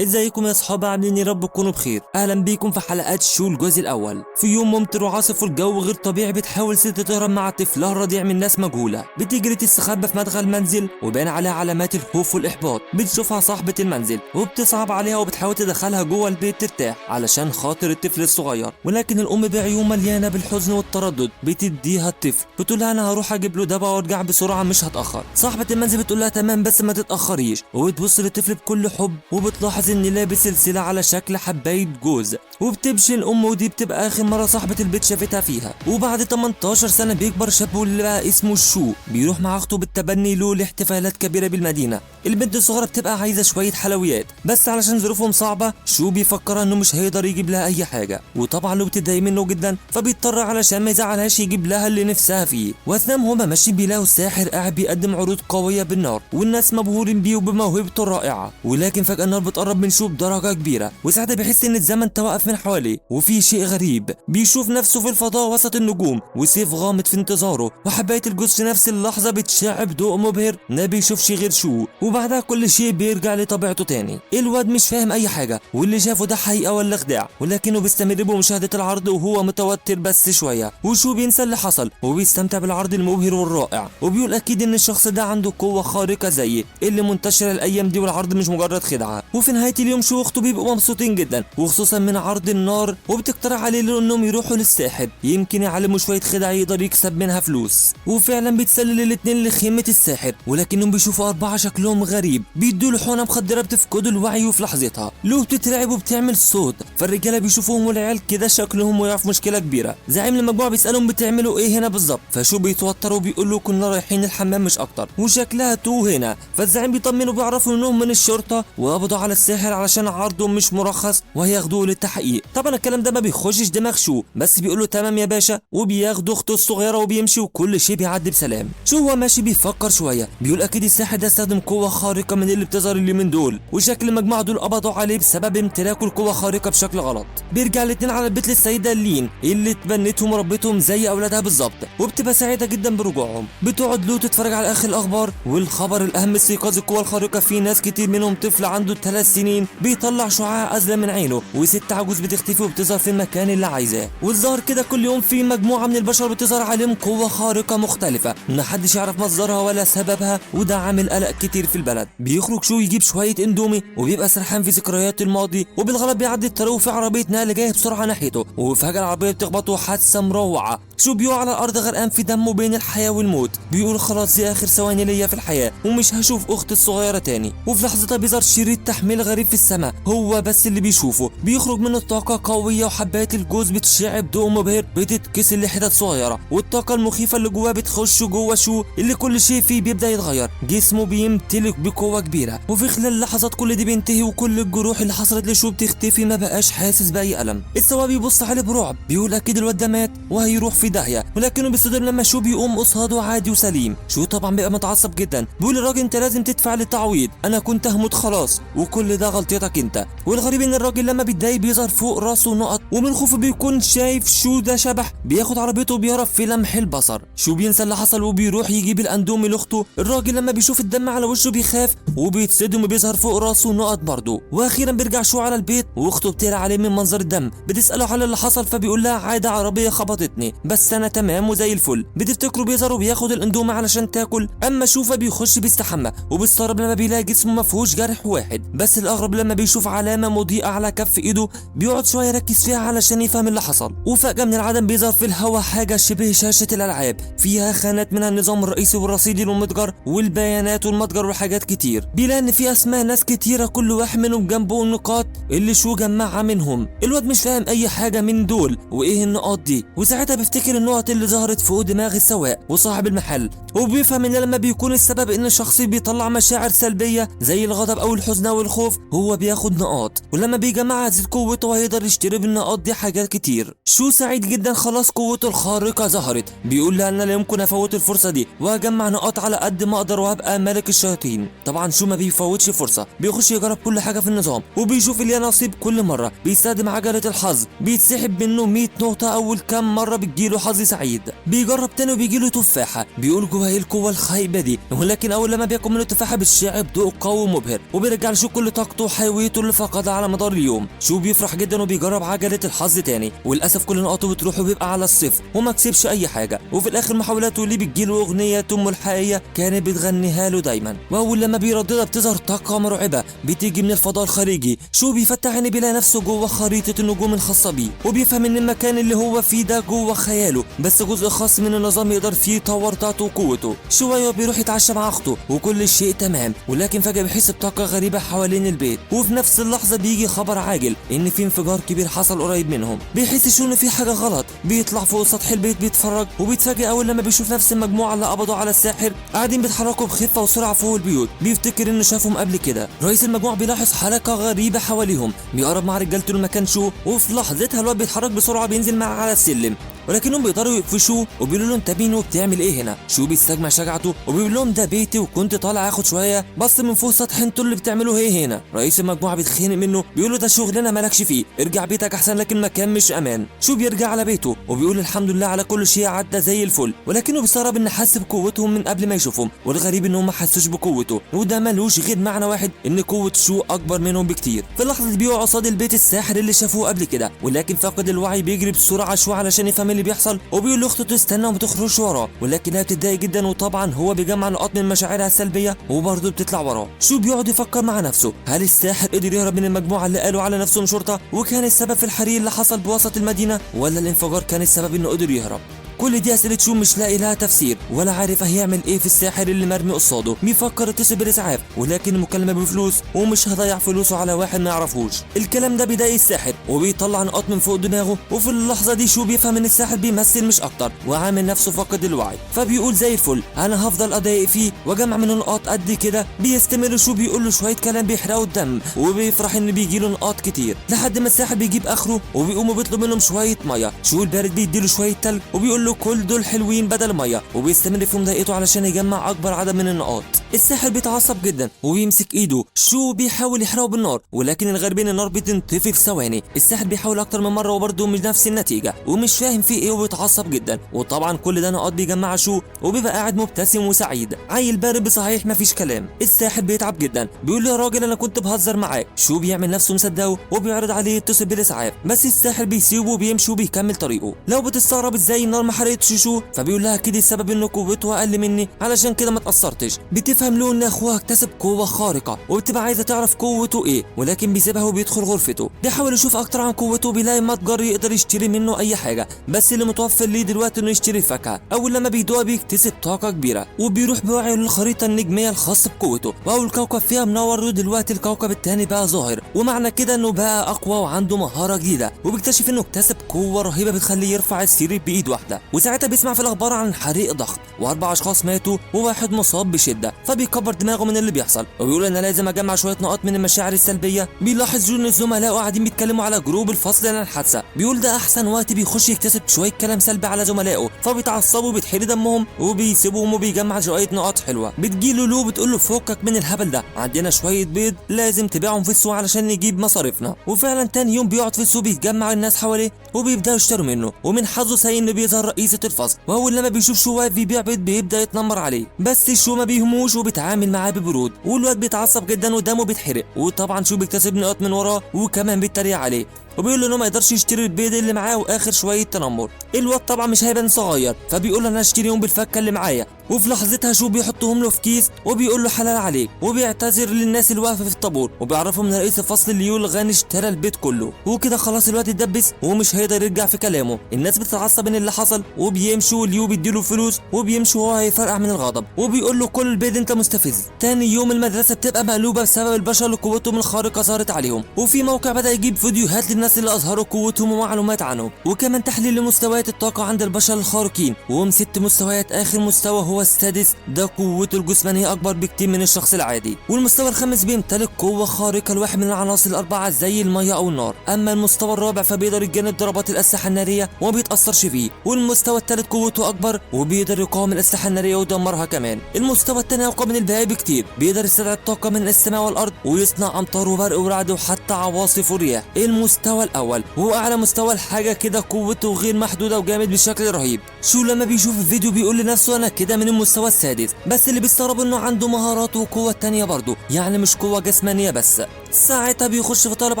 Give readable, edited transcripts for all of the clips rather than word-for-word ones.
ازيكم يا صحابي، عاملين يا رب تكونوا بخير. اهلا بيكم في حلقات شو الجزء الاول. في يوم ممطر وعاصف والجو غير طبيعي، بتحاول ست تهرب مع طفلها الرضيع من ناس مجهوله. بتجري تستخبى في مدخل المنزل وبان عليها علامات الخوف والاحباط. بتشوفها صاحبه المنزل وبتصعب عليها وبتحاول تدخلها جوه البيت ترتاح علشان خاطر الطفل الصغير، ولكن الام بعيون مليانه بالحزن والتردد بتديها الطفل. بتقول لها انا هروح اجيب له دواء وارجع بسرعه مش هتاخر. صاحبه المنزل بتقول لها تمام بس ما تتاخريش، وبتبص للطفل بكل حب وبتلاحظ ان لابس سلسله على شكل حبايه جوز. وبتمشي الام ودي بتبقى اخر مره صاحبه البيت شافتها فيها. وبعد 18 سنه بيكبر شاب واللي بقى اسمه شو بيروح مع اخته بالتبني له لاحتفالات كبيره بالمدينه. البنت الصغيره بتبقى عايزه شويه حلويات، بس علشان ظروفهم صعبه شو بيفكر انه مش هيقدر يجيب لها اي حاجه، وطبعا لو بتتضايق منه جدا فبيضطر علشان ما يزعلهاش يجيب لها اللي نفسها فيه. واثناء هما ماشيين بيلاقوا الساحر قاعد بيقدم عروض قويه بالنار، والناس مبهورين بيه وبموهبته الرائعه. ولكن فجاه النار بتقرب من شو بدرجه كبيره، وساعتها بيحس ان الزمن توقف من حواليه وفي شيء غريب. بيشوف نفسه في الفضاء وسط النجوم وسيف غامض في انتظاره، وحبايه الجوز في نفس اللحظه بتشع بضوء مبهر ما بيشوفش غير شو. وبعدها كل شيء بيرجع لطبيعته تاني. الواد مش فاهم اي حاجه واللي شافه ده حقيقه ولا خداع، ولكنه بيستمر بمشاهده العرض وهو متوتر بس شويه. وشو بينسى اللي حصل وبيستمتع بالعرض المبهر والرائع، وبيقول اكيد ان الشخص ده عنده قوه خارقه زي اللي منتشره الايام دي والعرض مش مجرد خدعه. وفي نهايه اليوم شو واخته بيبقوا مبسوطين جدا وخصوصا من عرض النار، وبتقترح عليه انهم يروحوا للساحر يمكن يعلموا شويه خدع يقدر يكسب منها فلوس. وفعلا بيتسلل الاتنين لخيمه الساحر، ولكنهم بيشوفوا اربعه شكلهم غريب بيدوا له حقنه مخدره بتفقدوا الوعي، وفي لحظتها لو بتترعب وبتعمل صوت. فالرجاله بيشوفوهم والعيال كده شكلهم وقع في مشكله كبيره. زعيم المجموعه بيسالهم بتعملوا ايه هنا بالظبط، فشو بيتوتر وبيقول له كنا رايحين الحمام مش اكتر وشكلها توه هنا. فالزعيم بيطمنوا وبيعرفوا انهم من الشرطه وقبضوا على الساحر علشان عرضه مش مرخص وهياخدوه للتحقيق. طبعا الكلام ده ما بيخشش دماغ شو، بس بيقول له تمام يا باشا، وبياخدوا اخته الصغيره وبيمشي وكل شيء بيعدي بسلام. شو هو ماشي بيفكر شويه بيقول اكيد الساحر ده استخدم قوه خارقه من اللي بتظهر اليومين دول، وشكل المجموعه دول قبضوا عليه بسبب امتلاكه القوه خارقه بشكل غلط. بيرجع الاتنين على البيت للسيده لين اللي تبنتهم وربتهم زي اولادها بالظبط، وبتبقى سعيده جدا برجوعهم. بتقعد لو تتفرج على اخر الاخبار، والخبر الاهم استيقاظ القوه الخارقه في ناس كتير منهم طفل عنده 3 سنين بيطلع شعاع ازرق من عينه، وست عجوز بتختفي وبتظهر في المكان اللي عايزاه. والظاهر كده كل يوم في مجموعه من البشر بتظهر عليهم قوه خارقه مختلفه محدش يعرف مصدرها ولا سببها، وده عامل قلق كتير في البلد. بيخرج شو يجيب شويه اندومي وبيبقى سرحان في ذكريات الماضي، وبالغلط بيعدي الطريق وفي عربيه نقل جايه بسرعه ناحيته، وفجاه العربيه بتخبطه حادثه مروعه. شو بيقع على الارض غرقان في دمه بين الحياه والموت. بيقول خلاص دي اخر ثواني ليا في الحياه ومش هشوف اختي الصغيره تاني. وفي لحظتها بيظهر شريط تحميل غريب في السماء هو بس اللي بيشوفه، بيخرج منه طاقه قويه وحبات الجوز بتشع بضوء مبهر بتتكسر لحتت صغيره، والطاقه المخيفه اللي جواه بتخش جوه شو اللي كل شيء فيه بيبدا يتغير. جسمه بيمتلك بقوه كبيره، وفي خلال لحظات كل دي بينتهي وكل الجروح اللي حصلت لشو بتختفي، ما بقاش حاسس باي الم. السواق بيبص عليه برعب بيقول اكيد الواد ده مات وهيروح في داهيه، ولكنه بيصدم لما شو بيقوم قصاده عادي وسليم. شو طبعا بيبقى متعصب جدا بيقول الراجل انت لازم تدفع لي تعويض، انا كنت هموت خلاص وكل ده غلطتك انت. والغريب ان الراجل لما بيتضايق بيظهر فوق راسه نقط، ومن خوفه بيكون شايف شو ده شبح. بياخد عربيته وبيهرب في لمح البصر. شو بينسى اللي حصل وبيروح يجيب الاندومي لاخته. الراجل لما بيشوف الدم على وشه بيخاف وبيتصدم وبيظهر فوق راسه نقط برضه. واخيرا بيرجع شو على البيت واخته بتقلق عليه من منظر الدم، بتساله على اللي حصل فبيقول لها عادي عربيه خبطتني بس انا تمام وزي الفل. بتفتكره بيظهر وبياخد الاندومي علشان تاكل، اما شوفه بيخش بيستحمى وبيستغرب لما بيلاقي جسمه ما فيهوش جرح واحد. بس الاغرب لما بيشوف علامه مضيئه على كف ايده بيقعد شويه يركز فيها علشان يفهم اللي حصل. وفجاه من العدم بيظهر في الهواء حاجه شبه شاشه الالعاب فيها خانات منها النظام الرئيسي والرصيدي والمتجر والبيانات والمتجر وحاجات كتير. بيلاقي ان في اسماء ناس كتيره كل واحد منهم جنبه النقاط اللي شو جمعها منهم. الواد مش فاهم اي حاجه من دول وايه النقاط دي، وساعتها بيفتكر النقط اللي ظهرت فوق دماغ السواق وصاحب المحل، وبيفهم ان لما بيكون السبب ان الشخص بيطلع مشاعر سلبيه زي الغضب او الحزن او الخوف هو بياخد نقاط، ولما بيجمعها تزيد قوته وهيقدر يشتري بالنقاط دي حاجات كتير. شو سعيد جدا خلاص قوته الخارقه ظهرت، بيقول لها انا لا يمكن افوت الفرصه دي وهجمع نقاط على قد ما اقدر وهبقى ملك الشياطين. طبعا شو ما بيفوتش فرصه، بيخش يجرب كل حاجه في النظام وبيشوف اللي نصيب كل مره. بيستخدم عجله الحظ بيتسحب منه 100 نقطه اول كام مره بتجيله حظ سعيد. بيجرب تاني وبيجيله تفاحه بيقول جواها ايه القوه الخايبه دي، ولكن اول لما بياكل منه تفاحه بتشع بضوء قوي مبهر وبيرجع له كل طاقته طاقته وحيويته اللي فقدها على مدار اليوم. شو بيفرح جدا وبيجرب عجله الحظ تاني، وللاسف كل نقاطه بتروح وبيبقى على الصفر وما كسبش اي حاجه. وفي الاخر محاولاته اللي بتجيله اغنيه امه الحقيقيه كانت بتغنيها له دايما، واول لما بيرددها بتظهر طاقه مرعبه بتيجي من الفضاء الخارجي. شو بيفتح عينيه بيلاقي نفسه جوه خريطه النجوم الخاصه بيه، وبيفهم ان المكان اللي هو فيه ده جوه خياله، بس جزء خاص من النظام يقدر فيه يطور طاقته وقوته. شويه بيروح يتعشى مع اخته وكل شيء تمام، ولكن فجاه بيحس بطاقه غريبه حوالين البيت، وفي نفس اللحظه بيجي خبر عاجل ان في انفجار كبير حصل قريب منهم. بيحس شو ان في حاجه غلط، بيطلع فوق سطح البيت بيتفرج، وبيتفاجئ اول لما بيشوف نفس المجموعه اللي قبضوا على الساحر قاعدين بيتحركوا بخفه وسرعه فوق البيوت. بيفتكر انه شافهم قبل كده. رئيس المجموعه بيلاحظ حركه غريبه حواليهم، بيقرب مع رجالته المكان شو، وفي لحظتها الواد بيتحرك بسرعه بينزل معاه على السلم، ولكنهم بيقدروا يقفشوه وبيقولوا له انت مين وبتعمل ايه هنا. شو بيستجمع شجاعته وبيقول لهم ده بيتي وكنت طالع اخد شويه بص من فوق سطح، انتوا اللي بتعملوا ايه هنا؟ رئيس المجموعه بيتخانق منه، بيقول له ده شغلنا مالكش فيه، ارجع بيتك احسن لك، المكان مش امان. شو بيرجع على بيته وبيقول الحمد لله على كل شيء عدى زي الفل، ولكنه بيستغرب ان حس بقوتهم من قبل ما يشوفهم، والغريب انهم ما حسوش بقوته، وده ملوش غير معنى واحد ان قوه شو اكبر منهم بكتير. في اللحظه دي بيقع قصاد البيت الساحر اللي شافوه قبل كده، ولكن فاقد الوعي بيجري بسرعه شو علشان يفهم اللي بيحصل، وبيقول لاخته تستنى وما تخرجش وراه، ولكنها بتتضايق جدا، وطبعا هو بيجمع نقاط من مشاعرها السلبيه وبرضه بتطلع وراه. شو بيقعد يفكر مع نفسه هل الساحر قدر يهرب من المجموعه اللي قالوا على نفسهم شرطه وكان السبب في الحريق اللي حصل بوسط المدينه، ولا الانفجار كان السبب انه قدر يهرب؟ كل دي اسئله شو مش لاقي لها تفسير، ولا عارف هيعمل ايه في الساحر اللي مرمي قصاده. بيفكر يتصل بالاسعاف، ولكن المكالمه بفلوس ومش هضيع فلوسه على واحد ما يعرفوش. الكلام ده بيضايق الساحر وبيطلع نقاط من فوق دماغه، وفي اللحظه دي شو بيفهم ان الساحر بيمثل مش اكتر، وعامل نفسه فاقد الوعي، فبيقول زي الفل انا هفضل اضايق فيه واجمع منه نقاط قد كده. بيستمر شو بيقول له شويه كلام بيحرقوا الدم، وبيفرح ان بيجي له نقاط كتير لحد ما الساحر بيجيب اخره وبيقوم وبيطلب منهم شويه ميه. شو البارد بيديله شويه تلج وبيقول له كل دول حلوين بدل ميه، وبيستمر في مضايقته علشان يجمع اكبر عدد من النقاط. الساحر بيتعصب جدا وبيمسك ايده، شو بيحاول يحرقه بالنار، ولكن الغريب ان النار بتنطفي في ثواني. الساحر بيحاول اكتر من مره وبرضه مش نفس النتيجه، ومش فاهم في ايه وبيتعصب جدا. وطبعا كل ده نقاط بيجمعها شو، وبيبقى قاعد مبتسم وسعيد، عيل بارد بصحيح مفيش كلام. الساحر بيتعب جدا، بيقول له يا راجل انا كنت بهزر معاك. شو بيعمل نفسه مصدقه وبيعرض عليه يتصل بالاسعاف، بس الساحر بيسيبه وبيمشي وبيكمل طريقه. لو بتستغرب ازاي النار ما حرقتش شو، فبيقول لها اكيد السبب ان قوته اقل مني علشان كده ما اتاثرتش. بتفهم له ان اخوها اكتسب قوه خارقه وبتبقى عايزه تعرف قوته ايه، ولكن بيسيبها وبيدخل غرفته. بيحاول يشوف اكتر عن قوته، بيلاقي متجر يقدر يشتري منه اي حاجه، بس اللي متوفر ليه دلوقتي انه يشتري فاكهه. اول لما بيدوها بيكتسب طاقه كبيره، وبيروح بوعيه للخريطه النجميه الخاصه بقوته، واول كوكب فيها منور ودلوقتي الكوكب الثاني بقى ظاهر، ومعنى كده انه بقى اقوى وعنده مهاره جديده. وبيكتشف انه اكتسب قوه رهيبه بتخليه يرفع السرير بايد واحده. وساعتها بيسمع في الاخبار عن حريق ضخم واربع اشخاص ماتوا وواحد مصاب بشده، فبيكبر دماغه من اللي بيحصل وبيقول انا لازم اجمع شويه نقاط من المشاعر السلبيه. بيلاحظ ان الزملاء قاعدين بيتكلموا على جروب الفصل عن الحادثه، بيقول ده احسن وقت بيخش يكتسب شويه كلام سلبي على زملائه، فبيتعصبوا وبيتحرق دمهم وبيسيبوهم وبيجمع شويه نقاط حلوه. بتجيله لو بتقول له فكك من الهبل ده، عندنا شويه بيض لازم تبيعهم في السوق علشان نجيب مصاريفنا. وفعلا تاني يوم بيقعد في السوق بيتجمع الناس حواليه وبيبداوا يشتروا منه، ومن حظه سيء انه بيظهر رئيسه الفصل، واول لما بيشوف شو واقف بيبيع بيض بيبدا يتنمر عليه، بس شو ما بيهموش وبيتعامل معاه ببرود، والواد بيتعصب جدا ودمه بيتحرق. وطبعا شو بيكتسب نقاط من وراه وكمان بيتريق عليه وبيقول له انه ما يقدرش يشتري البيض اللي معاه واخر شويه تنمر. الواد طبعا مش هيبان صغير، فبيقول له انا هشتريهم بالفكه اللي معايا، وفي لحظتها شو بيحطهم له في كيس وبيقول له حلال عليك، وبيعتذر للناس اللي واقفه في الطابور وبيعرفهم ان رئيس الفصل اللي يقول غني اشترى البيت كله. وكده خلاص الواد اتدبس ومش هيقدر يرجع في كلامه. الناس بتتعصب من اللي حصل وبيمشوا، ليو بيديله فلوس وبيمشي وهو هيفرقع من الغضب وبيقول له كل البيض انت مستفز. تاني يوم المدرسه بتبقى مقلوبه بسبب البشر اللي قوتهم الخارقه ظهرت عليهم، وفي موقع بدا يجيب فيديوهات للناس اللي اظهروا قوتهم ومعلومات عنهم، وكمان تحليل لمستويات الطاقه عند البشر الخارقين، وهم 6 مستويات. اخر مستوى هو السادس، ده قوته الجسمانيه اكبر بكتير من الشخص العادي. والمستوى الخامس بيمتلك قوه خارقه لواحد من العناصر الاربعه زي الميه او النار. اما المستوى الرابع فبيقدر يتجنب ضربات الاسلحه الناريه وما بيتاثرش فيه. والمستوى الثالث قوته اكبر وبيقدر يقاوم الاسلحه الناريه ويدمرها كمان. المستوى الثاني اقوى من الباقي بكتير، بيقدر يستدعي الطاقه من السماء والارض ويصنع امطار وبرق ورعد وحتى عواصف ورياح. المستوى الاول هو اعلى مستوى الحاجه كده، قوته غير محدوده وجامد بشكل رهيب. شو لما بيشوف الفيديو بيقول لنفسه انا كده من المستوى السادس، بس اللي بيستغرب انه عنده مهارات وقوه تانية برضه، يعني مش قوه جسمانيه بس. ساعتها بيخش في طالب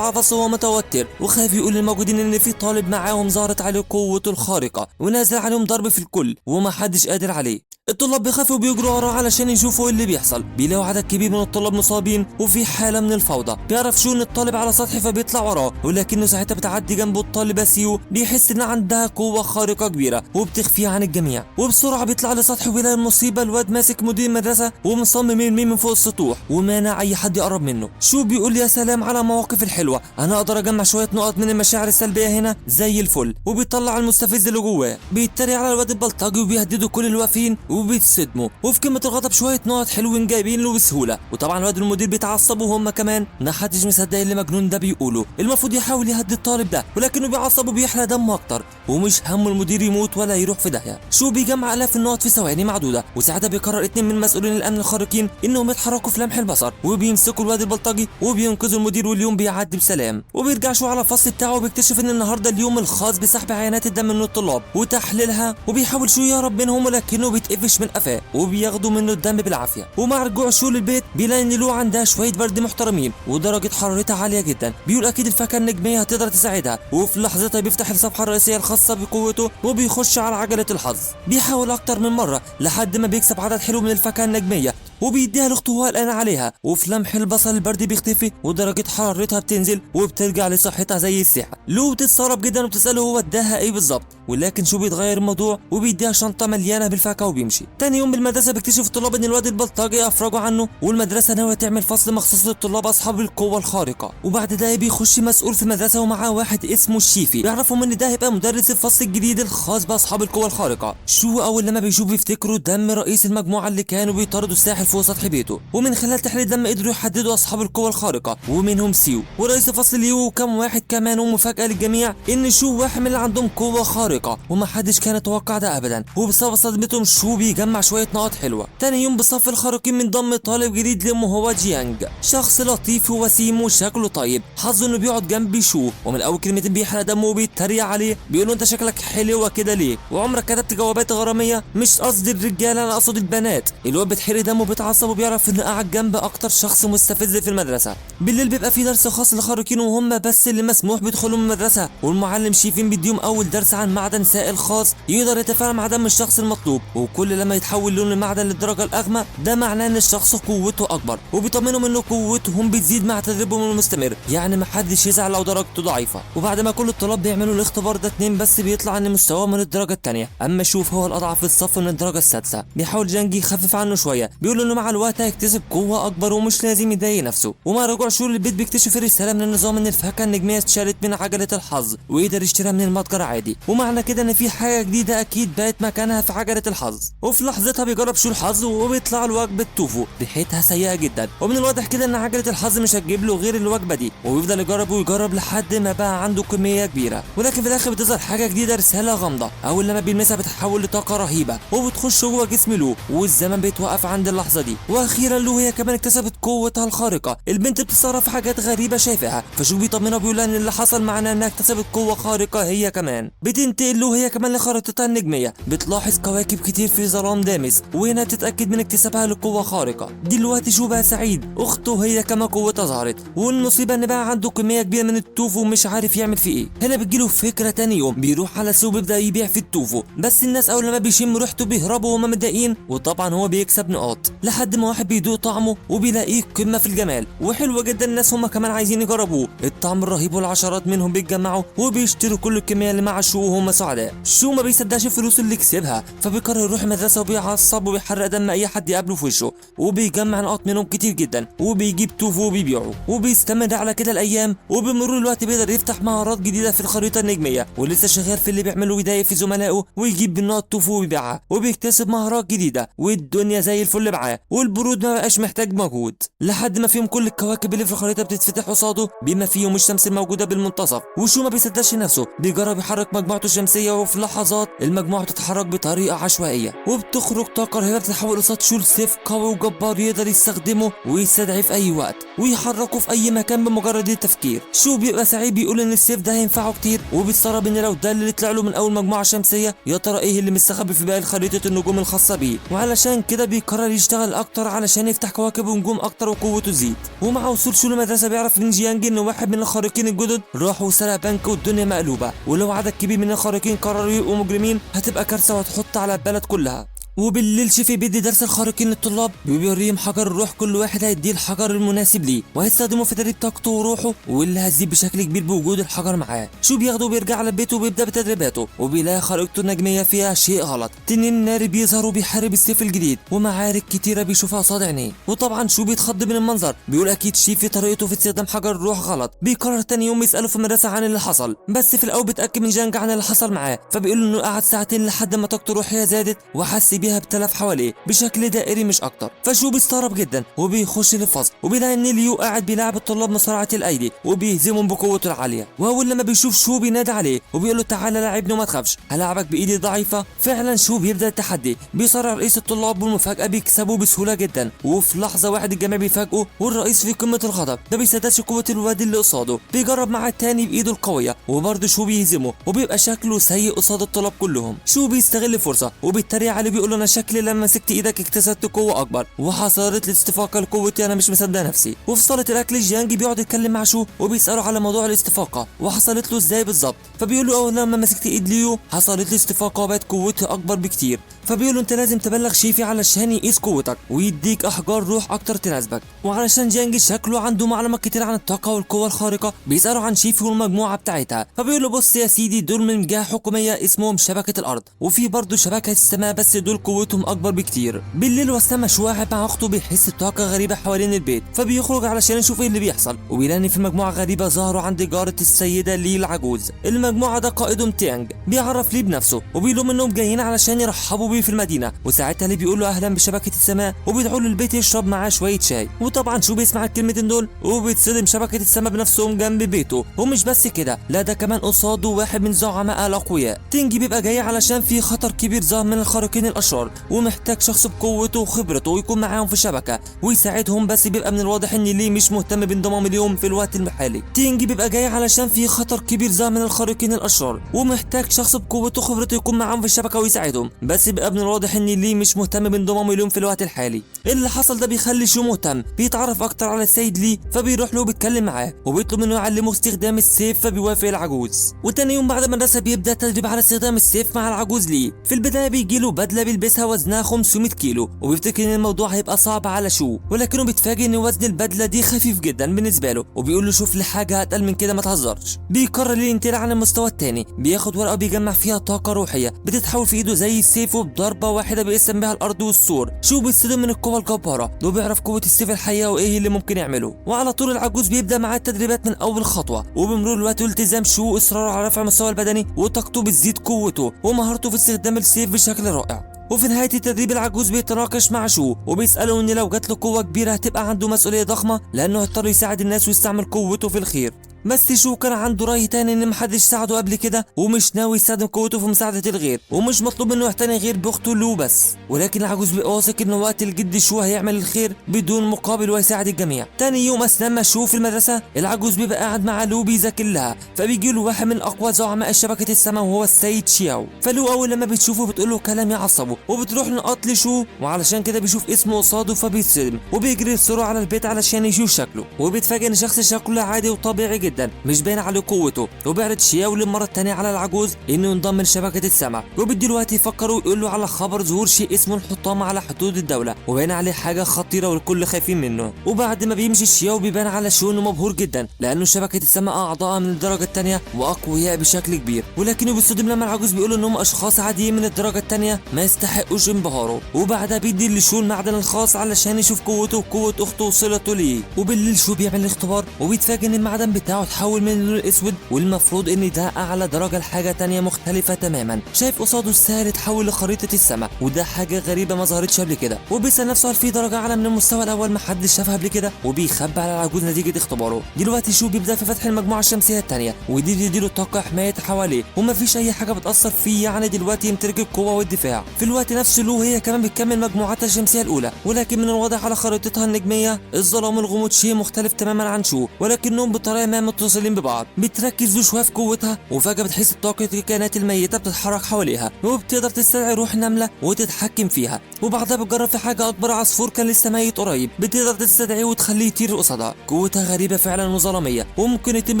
على الفصل وهو متوتر وخايف يقول للموجودين ان في طالب معاهم ظهرت عليه قوته الخارقه ونازل عليهم ضرب في الكل ومحدش قادر عليه. الطلاب بيخافوا وبيجروا وراه علشان يشوفوا ايه اللي بيحصل. بيلاقوا عدد كبير من الطلاب مصابين وفي حاله من الفوضى. بيعرف شو ان الطالب على سطح فبيطلع وراه ولكنه ساعتها بتعدي جنبه الطالبه سيو. بيحس ان عندها قوه خارقه كبيره وبتخفيها عن الجميع وبسرعه بيطلع لسطح وبيلاقي المصيبه. الواد ماسك مدير المدرسه ومصمم يرميه من فوق السطوح ومانع اي حد يقرب منه. شو بيقول يا سلام على المواقف الحلوه، انا اقدر اجمع شويه نقط من المشاعر السلبيه هنا زي الفل. وبيطلع المستفز اللي جواه. بيتريق على الواد البلطجي وبيهددوا كل الواقفين وبيتصدموا وفي قمه الغضب شويه نقط حلوين جايبين له بسهوله. وطبعا الواد المدير بيتعصب وهم كمان محدش مصدق اللي مجنون ده بيقوله. المفروض يحاول يهدي الطالب ده ولكنه بيعصب وبيحرق دمه اكتر ومش همه المدير يموت ولا يروح في داهيه. شو بيجمع الاف النقط في ثواني معدوده وساعتها بيقرر 2 من مسؤولين الامن الخارقين انهم يتحركوا في لمح البصر وبيمسكوا الواد البلطجي وبينقذوا المدير واليوم بيعدي بسلام. وبيرجع شو على الفصل بتاعه وبيكتشف ان النهارده اليوم الخاص بسحب عينات الدم من الطلاب وتحليلها. وبيحاول شو يهرب منهم ولكنه بيتقفش من قفاه وبياخدوا منه الدم بالعافيه. ومع رجوع شو للبيت بيلاقي ان له عندها شويه برد محترمين ودرجه حرارتها عاليه جدا. بيقول اكيد الفاكهه النجميه هتقدر تساعدها. وفي لحظتها بيفتح الصفحه الرئيسيه الخاصه بقوته وبيخش على عجله الحظ. بيحاول اكتر من مره لحد ما بيكسب عدد حلو من الفاكهه النجميه وبيديها لاخته وهو قلقان عليها. وفي لمح البصر البرد بيختفي ودرجه حرارتها بتنزل وبترجع لصحتها زي الساعه. لو بتستغرب جدا وبتساله هو اداها ايه بالظبط ولكن شو بيتغير الموضوع وبيديها شنطه مليانه بالفاكهه وبيمشي. تاني يوم بالمدرسه بيكتشف الطلاب ان الواد البلطجي افرجوا عنه والمدرسه ناويه تعمل فصل مخصوص للطلاب اصحاب القوه الخارقه. وبعد ده بيخش مسؤول في المدرسه ومعاه واحد اسمه الشيفي بيعرفهم ان ده هيبقى مدرس الفصل الجديد الخاص باصحاب القوه الخارقه. شو اول لما بيشوف يفتكروا دم رئيس المجموعه اللي كانوا بيطاردوا الساحل فوق سطح بيته ومن خلال تحليل الدم قدروا يحددوا اصحاب القوه الخارقه ومنهم سيو ورئيس الفصل ليو وكم واحد كمان. ومفاجاه للجميع ان شو واحد من اللي عندهم قوه خارقه ومحدش كان يتوقع ده ابدا. وبسبب صدمتهم شو بيجمع شويه نقط حلوه. تاني يوم بصف الخارقين من ضم طالب جديد لامه هو جيانج شخص لطيف ووسيم وشكله طيب. حظه انه بيقعد جنب شو ومن اول كلمتين بيحرق دمه وبيتريق عليه. بيقول له انت شكلك حلوه كده ليه وعمرك كتبت جوابات غراميه؟ مش قصدي الرجاله انا اقصد البنات. الواد بيتحرق دمه وبيتعصب وبيعرف ان قاعد جنب اكتر شخص مستفز في المدرسه. بالليل بيبقى في درس خاص للخارقين وهم بس اللي مسموح بيدخلوا من المدرسه. والمعلم شيفين بيديهم اول درس عن معدن سائل خاص يقدر يتفاعل مع دم الشخص المطلوب وكل لما يتحول لون المعدن للدرجه الاغمى ده معناه ان الشخص قوته اكبر. وبيطمنهم ان قوتهم بتزيد مع تدريبهم المستمر يعني محدش يزعل لو درجته ضعيفه. وبعد ما كل الطلاب بيعملوا الاختبار ده 2 بس بيطلع ان مستواه من الدرجه الثانيه. اما شوف هو الاضعف في الصف من الدرجه السادسه. بيحاول جانجي يخفف عنه شويه بيقول انه مع الوقت هيكتسب قوه اكبر ومش لازم يضايق نفسه. ومع رجوع شو للبيت بيكتشف رساله من النظام ان الفاكهه النجميه اتشالت من عجله الحظ ويقدر يشتريها من المتجر عادي. ومعنى كده ان في حاجه جديده اكيد بقت مكانها في عجله الحظ. وفي لحظتها بيجرب شو الحظ وبيطلع له وجبه توفو ريحتها سيئه جدا. ومن الواضح كده ان عجله الحظ مش هتجيب له غير الوجبه دي ويفضل يجرب ويجرب لحد ما بقى عنده كميه كبيره. ولكن في الاخر بتظهر حاجه جديده رساله غامضه اول لما بيلمسها بتتحول لطاقه رهيبه وبتخش جوه جسم لو والزمن بيتوقف عند اللحظه دي. واخيرا لو هي كمان اكتسبت قوتها الخارقه. البنت بتتصرف في حاجات غريبه شايفها فشو بيطمنها وبيقول ان اللي حصل معناه انها اكتسبت قوه خارقه هي كمان. بتنتقل له هي كمان لخريطتها النجميه بتلاحظ كواكب كتير في ظلام دامس وهنا تتاكد من اكتسابها لقوه خارقه. دلوقتي شو بقى سعيد اخته هي كمان قوتها ظهرت والمصيبه ان بقى عنده كميه كبيره من التوفو ومش عارف يعمل فيه ايه. هنا بتجيله فكره تاني يوم بيروح على سوق بيبدا يبيع في التوفو بس الناس اول ما بيشم ريحته بيهربوا وهم متضايقين وطبعا هو بيكسب نقاط لحد ما واحد بيدوق طعمه وبيلاقيه قمه في الجمال وحلوه جدا. الناس هم كمان عايزين يجربوه. الطعم الرهيب والعشرات منهم بيتجمعوا وبيشتروا كل الكميه اللي مع شو وهم سعداء. شو ما بيصدقش الفلوس اللي كسبها فبيقرر يروح المدرسه وبيعصب وبيحرق دم اي حد يقابله في وشه وبيجمع نقاط منهم كتير جدا وبيجيب توفو وبيبيعه. وبيستمر على كده الايام وبمرور الوقت بيقدر يفتح مهارات جديده في الخريطه النجميه ولسه شغال في اللي بيعمله ويضايق في زملائه ويجيب بالنقط توفو ويبيعها وبيكتسب مهارات جديده والدنيا زي الفل معاه والبرود ما بقاش محتاج مجهود لحد ما فيهم كل الكواكب اللي في الخريطه بتتفتح قصاده بما فيهم الشمس الموجوده بالمنتصف. وشو ما بيصدقش نفسه بيجرب يحرك مجموعته شمسيه، وفي لحظات المجموعه بتتحرك بطريقه عشوائيه وبتخرج طاقه رهيبه بتتحول قصاد شول سيف قوي وجبار يقدر يستخدمه ويستدعيه في اي وقت ويحركه في اي مكان بمجرد التفكير. شو بيبقى سعيد بيقول ان السيف ده هينفعه كتير، وبيستغرب ان لو ده اللي طلع له من اول مجموعه شمسيه يا ترى ايه اللي مستخبي في باقي خريطه النجوم الخاصه بيه، وعلشان كده بيقرر يشتغل اكتر علشان يفتح كواكب ونجوم اكتر وقوته تزيد. ومع وصول شو للمدرسه بيعرف من جيانج ان واحد من الخارقين الجدد راح وسرق بنك والدنيا مقلوبه، ولو عدد كبير من الخارقين قرروا يبقوا مجرمين هتبقى كارثه وهتحط على البلد كلها. وبالليل شيفي بيدي درس الخارقين للطلاب، بيوريهم حجر الروح، كل واحد هيديه الحجر المناسب ليه وهيستخدمه في تدريب طاقته وروحه، واللي هتزيد بشكل كبير بوجود الحجر معاه. شو بياخده وبيرجع على بيته وبيبدا بتدريباته، وبيلاقي خارقته النجميه فيها شيء غلط. تنين ناري بيظهر وبيحارب السيف الجديد، ومعارك كتيره بيشوفها قصاد عينيه. وطبعا شو بيتخض من المنظر، بيقول اكيد شيفي طريقته في استخدام حجر الروح غلط. بيقرر تاني يوم يساله في المدرسه عن اللي حصل، بس في الاول بيتاكد من جانج عن اللي حصل معاه، فبيقول له انه قعد ساعتين لحد ما طاقته الروحيه زادت وحس بيها بتلف حواليه بشكل دائري مش اكتر. فشو بيستغرب جدا وبيخش للفصل وبيلاقي ان ليو قاعد بيلعب الطلاب مصارعه الايدي وبيهزمهم بقوته العاليه. واول لما بيشوف شو بينادي عليه وبيقول له تعالى لاعبني وما تخافش هلاعبك بايدي ضعيفه. فعلا شو بيبدا التحدي، بيصارع رئيس الطلاب والمفاجاه بيكسبوا بسهوله جدا، وفي لحظه واحد الجميع بيفاجئوا والرئيس في قمه الغضب، ده بيصدقش قوه الواد اللي قصاده. بيجرب مع التاني بايده القويه وبرضه شو بيهزمه وبيبقى شكله سيء قصاد الطلاب كلهم. شو بيستغل الفرصه وبيتريق عليه بيقول له انا شكلي لما مسكت ايدك اكتسبت قوه اكبر وحصلت لي استفاقه لقوتي انا مش مصدق نفسي. وفي صاله الاكل جيانج بيقعد يتكلم مع شو وبيساله على موضوع الاستفاقه وحصلت له ازاي بالظبط، فبيقول له اول لما مسكت ايد ليو حصلت لي استفاقه وبقت قوتي اكبر بكتير. فبيقول له انت لازم تبلغ شيفي علشان يقيس قوتك ويديك احجار روح اكتر تناسبك. وعلشان جيانج شكله عنده معلومات كتير عن الطاقه والقوه الخارقه بيساله عن شيفي والمجموعه بتاعتها. فبيقول له بص يا سيدي دول من جهه حكوميه اسمهم شبكه الارض، وفي برضه شبكه السماء بس دول قوتهم اكبر بكتير. بالليل وسام شو قاعد مع اخته بيحس بطاقه غريبه حوالين البيت، فبيخرج علشان يشوف ايه اللي بيحصل، وبيلاقي في مجموعه غريبه ظهروا عند جاره السيده لي العجوز. المجموعه ده قائدهم تيانج بيعرف لي بنفسه وبيقول انهم جايين علشان يرحبوا بيه في المدينه، وساعتها لي بيقول له اهلا بشبكه السماء وبيدعوا له البيت يشرب معاه شويه شاي. وطبعا شو بيسمع الكلمتين دول وبيتصدم شبكه السماء بنفسهم جنب بيته. ومش بس كده، لا ده كمان قصاده واحد من زعماء الاقوياء. تينج بيبقى جاي علشان في خطر كبير ظهر من الخارقين الاشرار ومحتاج شخص بقوته وخبرته ويكون معاهم في الشبكه ويساعدهم، بس بيبقى من الواضح ان ليه مش مهتم بانضمام اليوم في الوقت الحالي. تينج بيبقى جاي علشان في خطر كبير ظهر من الخارقين الاشرار ومحتاج شخص بقوته وخبرته يكون معاهم في الشبكه ويساعدهم، بس بيبقى من الواضح ان ليه مش مهتم بانضمام اليوم في الوقت الحالي. اللي حصل ده بيخلي شو مهتم، بيتعرف اكتر على السيد لي فبيروح له وبيتكلم معاه وبيطلب منه يعلمه استخدام السيف، فبيوافق العجوز. وتاني يوم بعد المدرسه بيبدا تدريب على استخدام السيف مع العجوز لي. في البدايه بيجي له بدله بيلبسها وزنها 500 كيلو وبيفتكر ان الموضوع هيبقى صعب على شو، ولكنه بيتفاجئ ان وزن البدله دي خفيف جدا بالنسبه له وبيقول له شوف لي حاجه اتقل من كده ما تهزرش. بيقرر ليه ينتقل عن المستوى الثاني، بياخد ورقه بيجمع فيها طاقه روحيه بتتحول في ايده زي السيف وبضربه واحده بيقسم بيها الارض والسور. شو بيتصدم من القوه الجباره وبيعرف قوه السيف الحقيقيه وايه اللي ممكن يعمله. وعلى طول العجوز بيبدا معاه التدريبات من اول خطوه، وبمرور الوقت والتزام شو اصراره على رفع المستوى البدني وطاقته بتزيد قوته ومهارته في استخدام السيف بشكل رائع. وفي نهاية التدريب العجوز بيتناقش مع شو وبيسأله ان لو جات له قوة كبيرة هتبقى عنده مسؤولية ضخمة لانه هيضطر يساعد الناس ويستعمل قوته في الخير. بس شو كان عنده رأي تاني ان محدش ساعده قبل كده ومش ناوي يستخدم قوته في مساعدة الغير، ومش مطلوب منه يعتني غير باخته لو بس. ولكن العجوز بيبقى واثق ان وقت الجد شو هيعمل الخير بدون مقابل ويساعد الجميع. تاني يوم اثناء ما شو في المدرسة العجوز بيبقى قاعد مع لو بيذاكر لها، فبيجي له واحد من اقوى زعماء شبكة السماء وهو السيد شياو. فلو اول لما بتشوفه بتقول له كلام يعصبه وبتروح نقط لشو، وعلشان كده بيشوف اسمه قصاده فبيتصدم وبيجري بسرعة على البيت علشان يشوف شكله، وبيتفاجئ ان شخص شكله عادي وطبيعي جدا مش باين عليه قوته. وبيعرض شياو للمره الثانيه على العجوز انه ينضم لشبكه السماء، وبيدي له وقت يفكر ويقول له على خبر ظهور شيء اسمه الحطام على حدود الدوله وباين عليه حاجه خطيره والكل خايفين منه. وبعد ما بيمشي شياو بيبان على شو انه مبهور جدا لانه شبكه السماء اعضاء من الدرجه الثانيه واقوياء بشكل كبير، ولكنه بيصدم لما العجوز بيقول انهم اشخاص عاديين من الدرجه الثانيه ما يستحقوش انبهاره. وبعدها بيدي لشو المعدن الخاص علشان يشوف قوته وقوه اخته وصلته ليه. وبالليل شو بيعمل الاختبار وبيتفاجئ ان المعدن بتاعه بتاعه اتحول من اللون الاسود، والمفروض ان ده اعلى درجه لحاجه تانية مختلفه تماما. شايف قصاده السهل اتحول لخريطه السماء، وده حاجه غريبه ما ظهرتش قبل كده، وبيسال نفسه هل في درجه اعلى من المستوى الاول ما حدش شافها قبل كده، وبيخبي على العجوز نتيجه اختباره. دلوقتي شو بيبدا في فتح المجموعه الشمسيه الثانيه، ودي بيديله طاقه حمايه حواليه، ومفيش اي حاجه بتاثر فيه، يعني دلوقتي يمتلك القوه والدفاع. في الوقت نفسه لو هي كمان بتكمل مجموعتها الشمسيه الاولى، ولكن من الواضح على خريطتها النجميه الظلام والغموض شيء مختلف تماما عن شو، ولكنهم بطريقه ما متصلين ببعض. بتركز شويه في قوتها، وفجاه بتحس بطاقه الكائنات الميته بتتحرك حواليها، وبتقدر تستدعي روح نمله وتتحكم فيها، وبعدها بتجرب في حاجه اكبر. عصفور كان لسه ميت قريب بتقدر تستدعيه وتخليه يطير قصادها. قوتها غريبه فعلا وظلاميه، وممكن يتم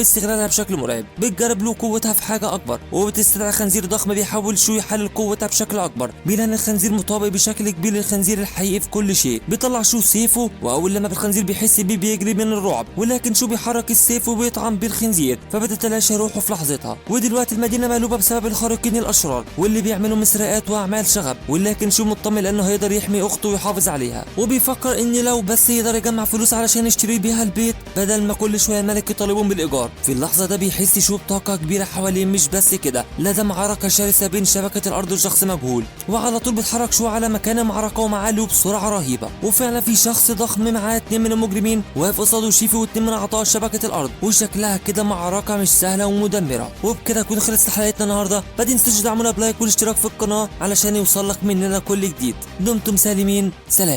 استغلالها بشكل مرعب. بتجرب له قوتها في حاجه اكبر، وبتستدعي خنزير ضخم بيحاول شو يحلل قوتها بشكل اكبر، بيلاقي الخنزير مطابق بشكل كبير للخنزير الحقيقي في كل شيء. بيطلع شو سيفه، واول لما الخنزير بيحس بيه بيجري من الرعب، ولكن شو بيحرك السيف وبيطعن بالخنزير، فبتتلاشى روحه في لحظتها. ودلوقتي المدينه مقلوبه بسبب الخارقين الاشرار واللي بيعملوا مسرقات واعمال شغب، ولكن شو مطمن لانه هيقدر يحمي اخته ويحافظ عليها، وبيفكر ان لو بس يقدر يجمع فلوس علشان يشتري بيها البيت بدل ما كل شويه الملك يطالبهم بالايجار. في اللحظه ده بيحس شو بطاقه كبيره حواليه. مش بس كده، لا ده معركه شرسه بين شبكه الارض وشخص مجهول، وعلى طول بيتحرك شو على مكان المعركه ومعاه له بسرعه رهيبه. وفعلا في شخص ضخم معاه 2 من المجرمين واقف قصاده شيفي و2 من اعضاء شبكه الارض، وشكلها كده معركه مش سهله ومدمره. وبكده تكون خلصت حلقتنا النهارده. ما تنسوش تدعمونا بلايك والاشتراك في القناه علشان يوصلك مننا كل جديد. دمتم سالمين، سلام.